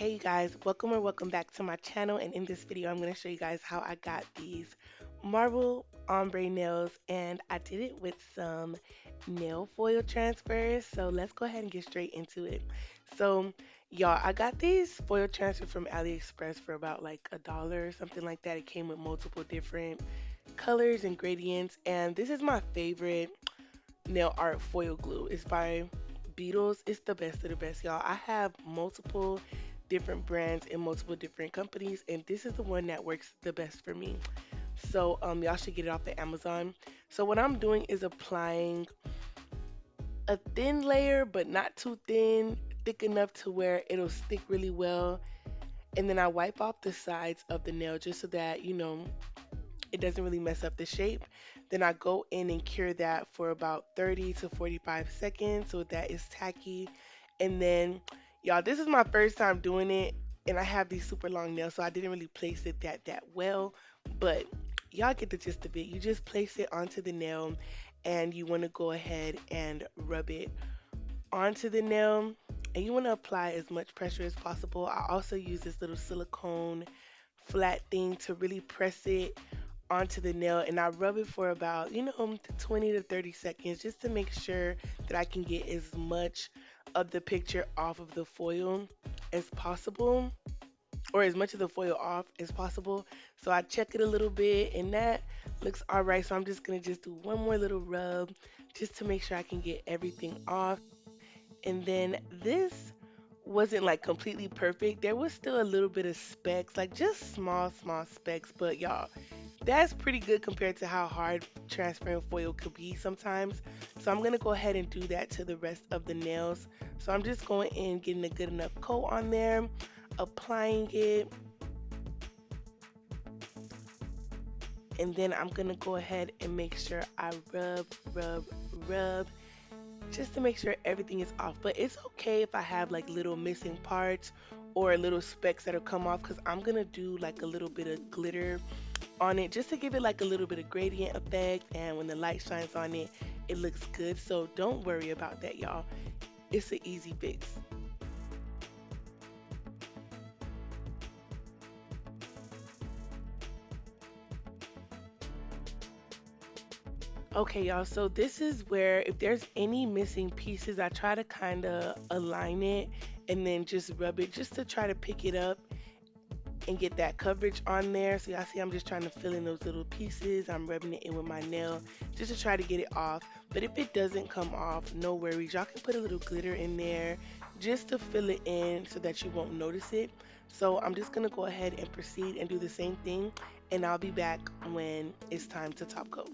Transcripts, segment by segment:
Hey you guys, welcome or welcome back to my channel, and in this video I'm going to show you guys how I got these marble ombre nails, and I did it with some nail foil transfers. So let's go ahead and get straight into it. So y'all, I got these foil transfers from AliExpress for about like $1 or something like that. It came with multiple different colors and gradients, and this is my favorite nail art foil glue. It's by Beetles. It's the best of the best, y'all. I have multiple different brands and multiple different companies, and this is the one that works the best for me. So y'all should get it off of Amazon. So what I'm doing is applying a thin layer, but not too thin, thick enough to where it'll stick really well. And then I wipe off the sides of the nail just so that, it doesn't really mess up the shape. Then I go in and cure that for about 30 to 45 seconds so that it's tacky. And then, y'all, this is my first time doing it, and I have these super long nails, so I didn't really place it that well. But y'all get the gist of it. You just place it onto the nail, and you want to go ahead and rub it onto the nail. And you want to apply as much pressure as possible. I also use this little silicone flat thing to really press it onto the nail, and I rub it for about 20 to 30 seconds just to make sure that I can get as much of the picture off of the foil as possible, or as much of the foil off as possible. So I check it a little bit, and that looks all right. So I'm just gonna just do one more little rub just to make sure I can get everything off. And then this wasn't like completely perfect. There was still a little bit of specks, like just small specks, but y'all, that's pretty good compared to how hard transparent foil could be sometimes. So I'm gonna go ahead and do that to the rest of the nails. So I'm just going in, getting a good enough coat on there, applying it, and then I'm gonna go ahead and make sure I rub, just to make sure everything is off. But it's okay if I have like little missing parts or little specks that'll come off, because I'm gonna do like a little bit of glitter on it just to give it like a little bit of gradient effect, and when the light shines on it, it looks good. So don't worry about that, y'all. It's an easy fix. Okay, y'all, so this is where if there's any missing pieces, I try to kind of align it and then just rub it just to try to pick it up and get that coverage on there. So y'all see I'm just trying to fill in those little pieces. I'm rubbing it in with my nail just to try to get it off. But if it doesn't come off, no worries. Y'all can put a little glitter in there just to fill it in so that you won't notice it. So I'm just gonna go ahead and proceed and do the same thing, and I'll be back when it's time to top coat.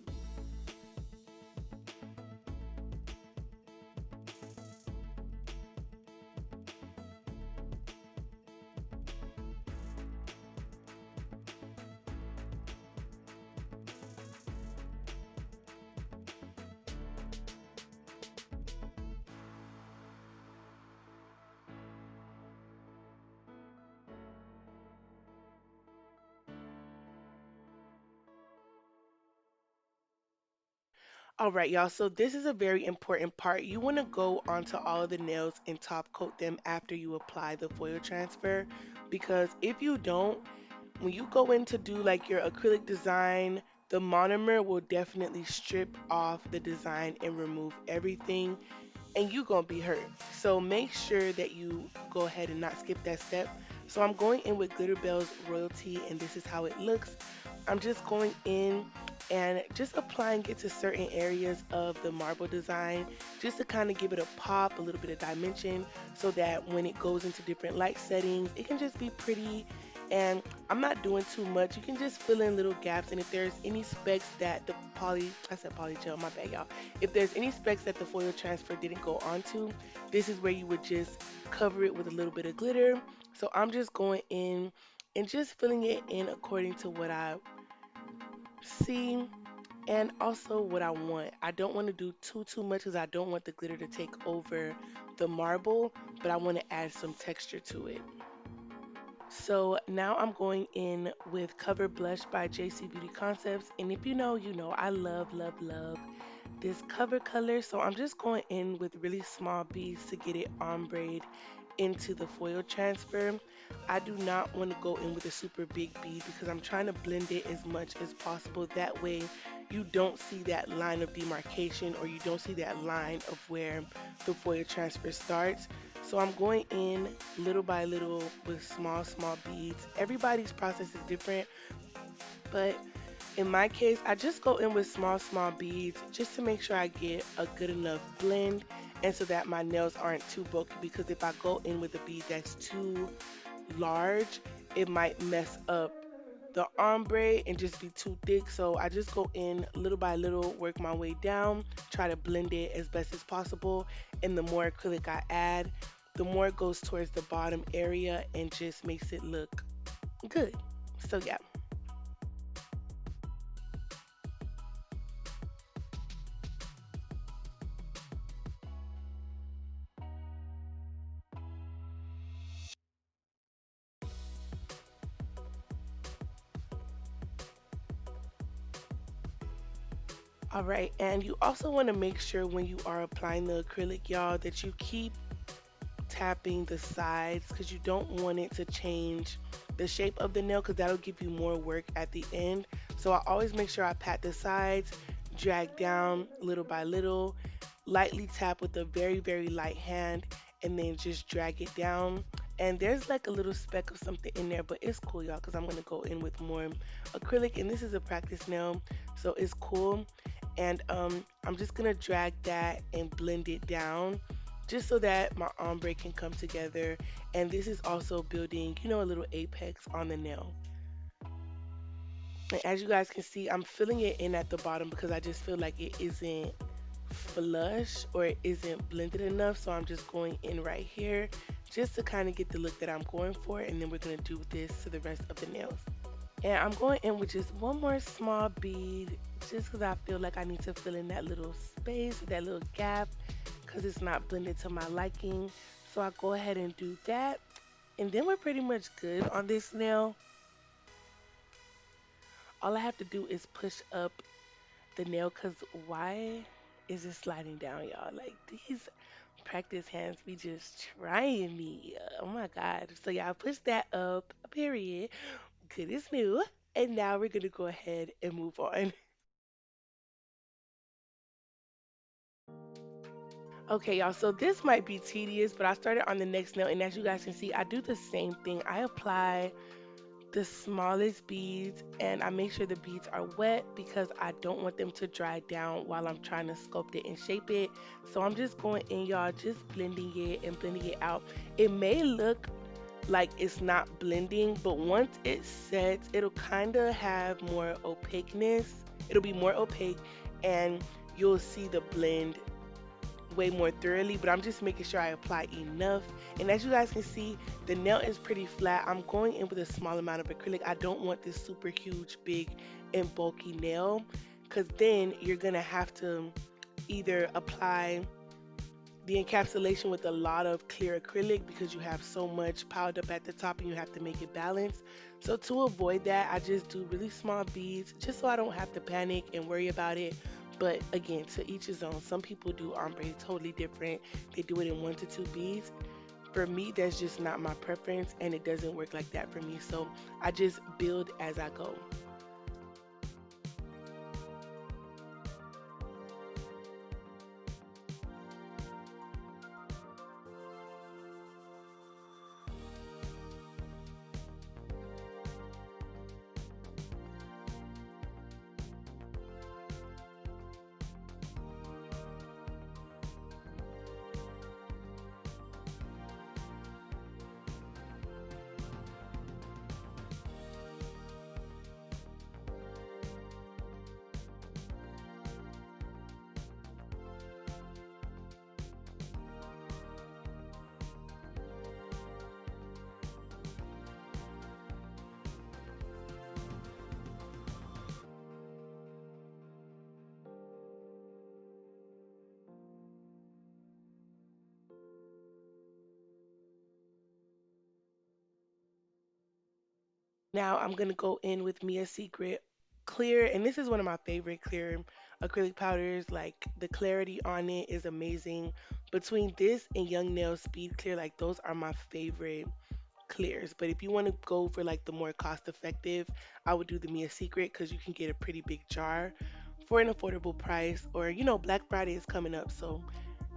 All right, y'all. So this is a very important part. You want to go onto all of the nails and top coat them after you apply the foil transfer, because if you don't, when you go in to do like your acrylic design, the monomer will definitely strip off the design and remove everything, and you gonna be hurt. So make sure that you go ahead and not skip that step. So I'm going in with glitterbels royalty, and this is how it looks. I'm just going in and just applying it to certain areas of the marble design just to kind of give it a pop, a little bit of dimension, so that when it goes into different light settings, it can just be pretty. And I'm not doing too much. You can just fill in little gaps, and if there's any specks that the I said poly gel, my bad, y'all. If there's any specks that the foil transfer didn't go onto, this is where you would just cover it with a little bit of glitter. So I'm just going in and just filling it in according to what I see and also what I want. I don't want to do too much because I don't want the glitter to take over the marble, but I want to add some texture to it. So now I'm going in with Cover Blush by JC Beauty Concepts. And if you know, you know, I love this cover color. So I'm just going in with really small beads to get it ombre into the foil transfer, I do not want to go in with a super big bead because I'm trying to blend it as much as possible. That way you don't see that line of demarcation or you don't see that line of where the foil transfer starts. So I'm going in little by little with small, small beads. Everybody's process is different, but in my case, I just go in with small, small beads just to make sure I get a good enough blend and so that my nails aren't too bulky, because if I go in with a bead that's too large, it might mess up the ombre and just be too thick. So I just go in little by little, work my way down, try to blend it as best as possible. And the more acrylic I add, the more it goes towards the bottom area and just makes it look good. So yeah. All right, and you also want to make sure when you are applying the acrylic, y'all, that you keep tapping the sides because you don't want it to change the shape of the nail because that'll give you more work at the end. So I always make sure I pat the sides, drag down little by little, lightly tap with a very, very light hand, and then just drag it down. And there's like a little speck of something in there, but it's cool, y'all, because I'm going to go in with more acrylic, and this is a practice nail, so it's cool. And I'm just going to drag that and blend it down just so that my ombre can come together. And this is also building, a little apex on the nail. And as you guys can see, I'm filling it in at the bottom because I just feel like it isn't flush or it isn't blended enough. So I'm just going in right here just to kind of get the look that I'm going for. And then we're going to do this to the rest of the nails. And I'm going in with just one more small bead just because I feel like I need to fill in that little space, that little gap, because it's not blended to my liking. So I go ahead and do that. And then we're pretty much good on this nail. All I have to do is push up the nail because why is it sliding down, y'all? Like these practice hands be just trying me. Oh my God. So yeah, I push that up, period. Good as new. And now we're gonna go ahead and move on. Okay, y'all, so this might be tedious, but I started on the next nail, and as you guys can see, I do the same thing. I apply the smallest beads and I make sure the beads are wet because I don't want them to dry down while I'm trying to sculpt it and shape it. So I'm just going in, y'all, just blending it and blending it out. It may look like it's not blending, but once it sets, it'll kind of have more opaqueness. It'll be more opaque and you'll see the blend way more thoroughly, but I'm just making sure I apply enough. And as you guys can see, the nail is pretty flat. I'm going in with a small amount of acrylic. I don't want this super huge, big, and bulky nail because then you're gonna have to either apply the encapsulation with a lot of clear acrylic because you have so much piled up at the top and you have to make it balanced. So to avoid that, I just do really small beads just so I don't have to panic and worry about it. But again, to each his own. Some people do ombre totally different. They do it in 1 to 2 beads. For me, that's just not my preference and it doesn't work like that for me. So I just build as I go. Now I'm gonna go in with Mia Secret clear, and this is one of my favorite clear acrylic powders. Like the clarity on it is amazing. Between this and Young Nail Speed Clear, like those are my favorite clears. But if you want to go for like the more cost effective, I would do the Mia Secret because you can get a pretty big jar for an affordable price. Or Black Friday is coming up, so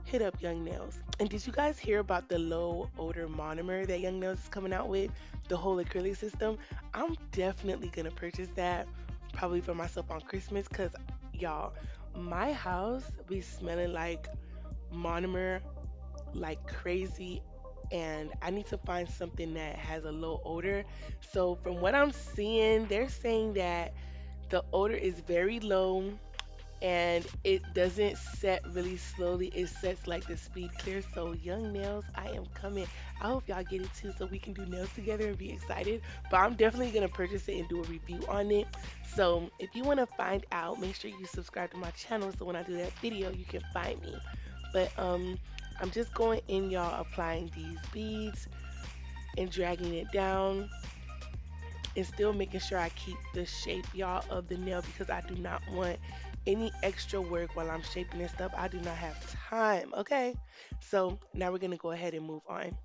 hit up Young Nails. And did you guys hear about the low odor monomer that Young Nails is coming out with? The whole acrylic system. I'm definitely gonna purchase that probably for myself on Christmas because y'all, my house be smelling like monomer like crazy, and I need to find something that has a low odor. So from what I'm seeing, they're saying that the odor is very low and it doesn't set really slowly. It sets like the speed clear. So Young Nails, I am coming. I hope y'all get it too so we can do nails together and be excited. But I'm definitely gonna purchase it and do a review on it. So if you wanna find out, make sure you subscribe to my channel so when I do that video you can find me. But I'm just going in, y'all, applying these beads and dragging it down and still making sure I keep the shape, y'all, of the nail because I do not want any extra work while I'm shaping this stuff. I do not have time, okay? So now we're gonna go ahead and move on.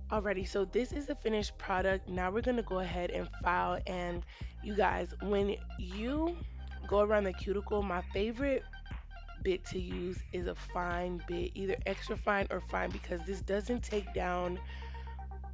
Alrighty, so this is the finished product. Now we're gonna go ahead and file. And you guys, when you go around the cuticle, my favorite bit to use is a fine bit, either extra fine or fine, because this doesn't take down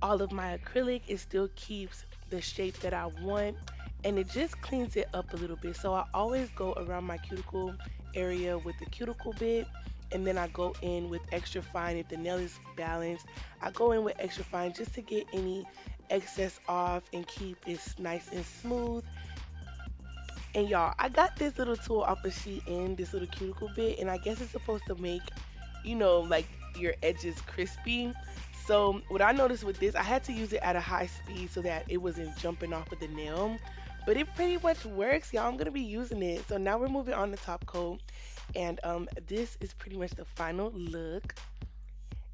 all of my acrylic. It still keeps the shape that I want and it just cleans it up a little bit. So I always go around my cuticle area with the cuticle bit, and then I go in with extra fine. If the nail is balanced, I go in with extra fine just to get any excess off and keep it nice and smooth. And y'all, I got this little tool off of Shein, this little cuticle bit, and I guess it's supposed to make, like your edges crispy. So what I noticed with this, I had to use it at a high speed so that it wasn't jumping off of the nail. But it pretty much works, y'all. I'm gonna be using it. So now we're moving on to top coat, and this is pretty much the final look.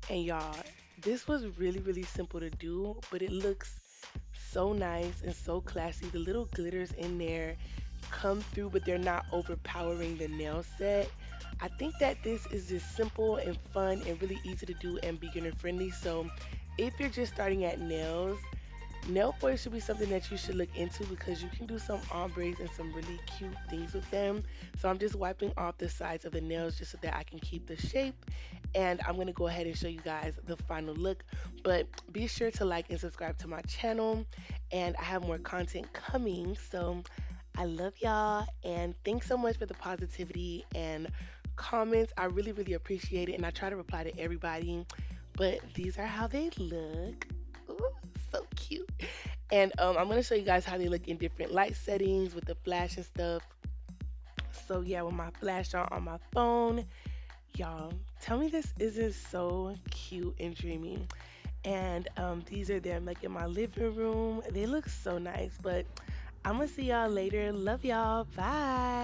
And y'all, this was really, really simple to do, but it looks so nice and so classy. The little glitters in there come through, but they're not overpowering the nail set. I think that this is just simple and fun and really easy to do and beginner friendly. So if you're just starting at nails, nail foil should be something that you should look into because you can do some ombres and some really cute things with them. So I'm just wiping off the sides of the nails just so that I can keep the shape. And I'm going to go ahead and show you guys the final look. But be sure to like and subscribe to my channel. And I have more content coming. So I love y'all. And thanks so much for the positivity and comments. I really, really appreciate it. And I try to reply to everybody. But these are how they look. Ooh, so cute. And I'm going to show you guys how they look in different light settings with the flash and stuff. So yeah, with my flash on my phone, y'all, tell me this isn't so cute and dreamy. And these are them like in my living room. They look so nice. But I'm going to see y'all later. Love y'all. Bye.